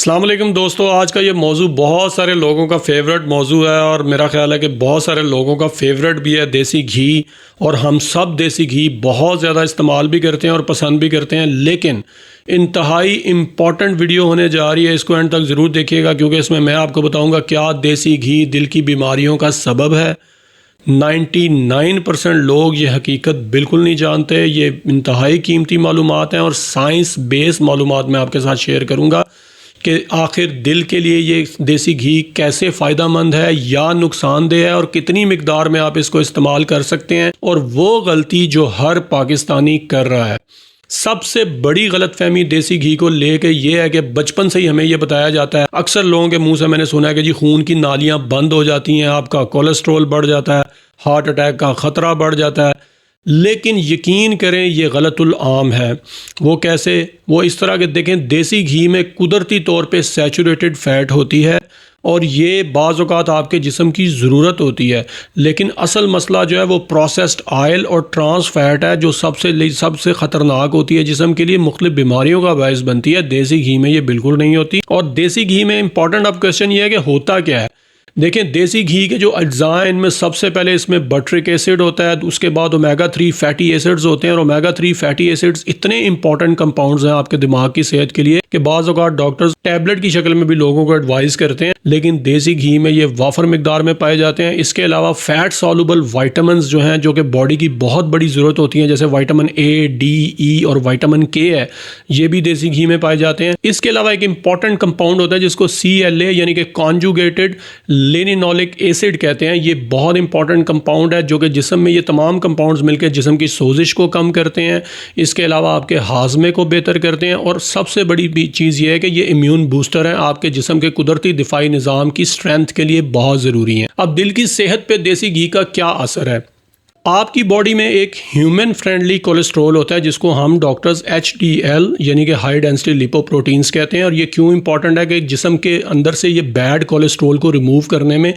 अस्सलाम वालेकुम दोस्तों, आज का ये मौजू बहुत सारे लोगों का फेवरेट मौजू है और मेरा ख्याल है कि बहुत सारे लोगों का फेवरेट भी है देसी घी। और हम सब देसी घी बहुत ज़्यादा इस्तेमाल भी करते हैं और पसंद भी करते हैं, लेकिन इंतहाई इम्पॉर्टेंट वीडियो होने जा रही है। इसको एंड तक ज़रूर देखिएगा क्योंकि इसमें मैं आपको बताऊँगा क्या देसी घी दिल की बीमारियों का सबब है। 99% लोग ये हकीकत बिल्कुल नहीं जानते। ये इंतहाई कीमती मालूमात हैं और साइंस बेस्ड मालूमात मैं आपके साथ शेयर करूँगा कि आखिर दिल के लिए ये देसी घी कैसे फ़ायदेमंद है या नुकसानदेह है और कितनी मिकदार में आप इसको इस्तेमाल कर सकते हैं। और वो गलती जो हर पाकिस्तानी कर रहा है, सबसे बड़ी गलतफहमी देसी घी को लेके ये है कि बचपन से ही हमें ये बताया जाता है, अक्सर लोगों के मुंह से मैंने सुना है कि जी खून की नालियाँ बंद हो जाती हैं, आपका कोलेस्ट्रॉल बढ़ जाता है, हार्ट अटैक का ख़तरा बढ़ जाता है। लेकिन यकीन करें ये गलतुल आम है। वो कैसे? वो इस तरह के देखें, देसी घी में कुदरती तौर पे सैचुरेटेड फ़ैट होती है और ये बाज़ औक़ात आपके जिस्म की ज़रूरत होती है, लेकिन असल मसला जो है वो प्रोसेस्ड ऑयल और ट्रांस फैट है जो सबसे ख़तरनाक होती है जिस्म के लिए, मुख्तलिफ बीमारियों का बायस बनती है। देसी घी में ये बिल्कुल नहीं होती। और देसी घी में इंपॉर्टेंट अब क्वेश्चन ये है कि होता क्या है। देखें, देसी घी के जो अज्जा इनमें सबसे पहले इसमें बटरिक एसिड होता है, उसके बाद ओमेगा 3 फैटी एसिड्स होते हैं। और ओमेगा 3 फैटी एसिड्स इतने इंपॉर्टेंट कंपाउंड्स हैं आपके दिमाग की सेहत के लिए कि बाज़ औक़ात डॉक्टर्स टैबलेट की शक्ल में भी लोगों को एडवाइस करते हैं, लेकिन देसी घी में ये वाफर मिकदार में पाए जाते हैं। इसके अलावा फैट सॉल्युबल वाइटामिन जो हैं, जो कि बॉडी की बहुत बड़ी ज़रूरत होती हैं, जैसे विटामिन ए, डी, ई और विटामिन के है, ये भी देसी घी में पाए जाते हैं। इसके अलावा एक इंपॉर्टेंट कंपाउंड होता है जिसको CLA यानी कि कॉन्जुगेटेड लेनिनोलिक एसिड कहते हैं। ये बहुत इंपॉर्टेंट कंपाउंड है जो कि जिस्म में ये तमाम कंपाउंड्स मिलकर जिस्म की सोजिश को कम करते हैं। इसके अलावा आपके हाजमे को बेहतर करते हैं और सबसे बड़ी चीज़ ये है कि ये इम्यून बूस्टर है, आपके जिस्म के कुदरती दिफाई निज़ाम की स्ट्रेंथ के लिए बहुत ज़रूरी है। अब दिल की सेहत पे देसी घी का क्या असर है? आपकी बॉडी में एक ह्यूमन फ्रेंडली कोलेस्ट्रॉल होता है जिसको हम डॉक्टर्स HDL यानी कि हाई डेंसिटी लिपोप्रोटीन्स कहते हैं। और ये क्यों इंपॉर्टेंट है कि जिस्म के अंदर से ये बैड कोलेस्ट्रॉल को रिमूव करने में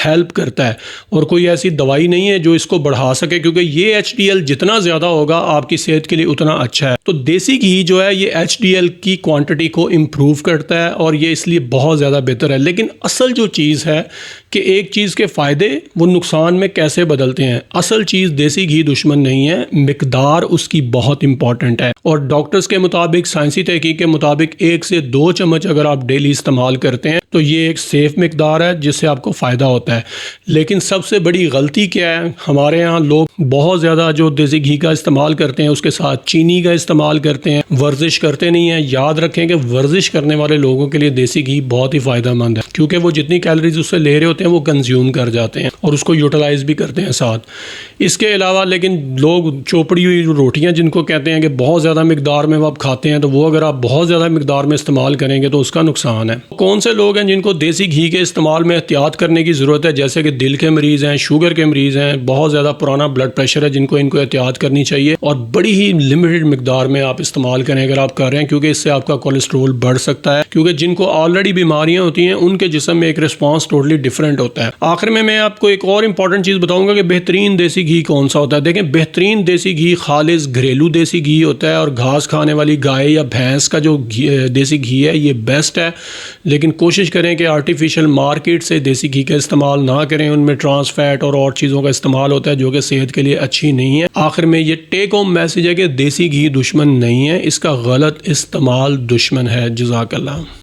हेल्प करता है और कोई ऐसी दवाई नहीं है जो इसको बढ़ा सके, क्योंकि ये HDL जितना ज़्यादा होगा आपकी सेहत के लिए उतना अच्छा है। तो देसी घी जो है ये HDL की क्वांटिटी को इम्प्रूव करता है और ये इसलिए बहुत ज़्यादा बेहतर है। लेकिन असल जो चीज़ है कि एक चीज़ के फ़ायदे वो नुकसान में कैसे बदलते हैं। असल चीज़ देसी घी दुश्मन नहीं है, मिकदार उसकी बहुत इंपॉर्टेंट है। और डॉक्टर्स के मुताबिक, साइंसी तहकीक के मुताबिक 1 से 2 चम्मच अगर आप डेली इस्तेमाल करते हैं तो ये एक सेफ मिकदार है जिससे आपको फ़ायदा होता है। लेकिन सबसे बड़ी गलती क्या है, हमारे यहाँ लोग बहुत ज़्यादा जो देसी घी का इस्तेमाल करते हैं उसके साथ चीनी का इस्तेमाल करते हैं, वर्जिश करते नहीं हैं। याद रखें कि वर्जिश करने वाले लोगों के लिए देसी घी बहुत ही फ़ायदेमंद है, क्योंकि वो जितनी कैलोरीज उससे ले रहे होते हैं वो कंज्यूम कर जाते हैं और उसको यूटिलाइज़ भी करते हैं साथ। इसके अलावा लेकिन लोग चोपड़ी हुई रोटियां जिनको कहते हैं कि बहुत ज़्यादा मिकदार में वो आप खाते हैं, तो वो अगर आप बहुत ज़्यादा मिकदार में इस्तेमाल करेंगे तो उसका नुकसान है। कौन से लोग हैं जिनको देसी घी के इस्तेमाल में एहतियात करने की ज़रूरत है? जैसे कि दिल के मरीज़ हैं, शुगर के मरीज़ हैं, बहुत ज़्यादा पुराना ब्लड प्रेशर है, जिनको इनको एहतियात करनी चाहिए और बड़ी ही लिमिटेड मिकदार में आप इस्तेमाल करें अगर आप कर रहे हैं, क्योंकि इससे आपका कोलेस्ट्रोल बढ़ सकता है। क्योंकि जिनको ऑलरेडी बीमारियाँ होती हैं उनके जिस्म में एक रिस्पॉन्स टोटली डिफरेंट होता है। आखिर में मैं आपको एक और इंपॉर्टेंट चीज़ बताऊंगा कि बेहतरीन देसी घी कौन सा होता है। देखें, बेहतरीन देसी घी खालिस घरेलू देसी घी होता है और घास खाने वाली गाय या भैंस का जो देसी घी है ये बेस्ट है। लेकिन कोशिश करें कि आर्टिफिशियल मार्केट से देसी घी का इस्तेमाल ना करें, उनमें ट्रांस फैट और चीज़ों का इस्तेमाल होता है जो कि सेहत के लिए अच्छी नहीं है। आखिर में ये टेक होम मैसेज है कि देसी घी दुश्मन नहीं है, इसका गलत इस्तेमाल दुश्मन है। जज़ाकल्लाह।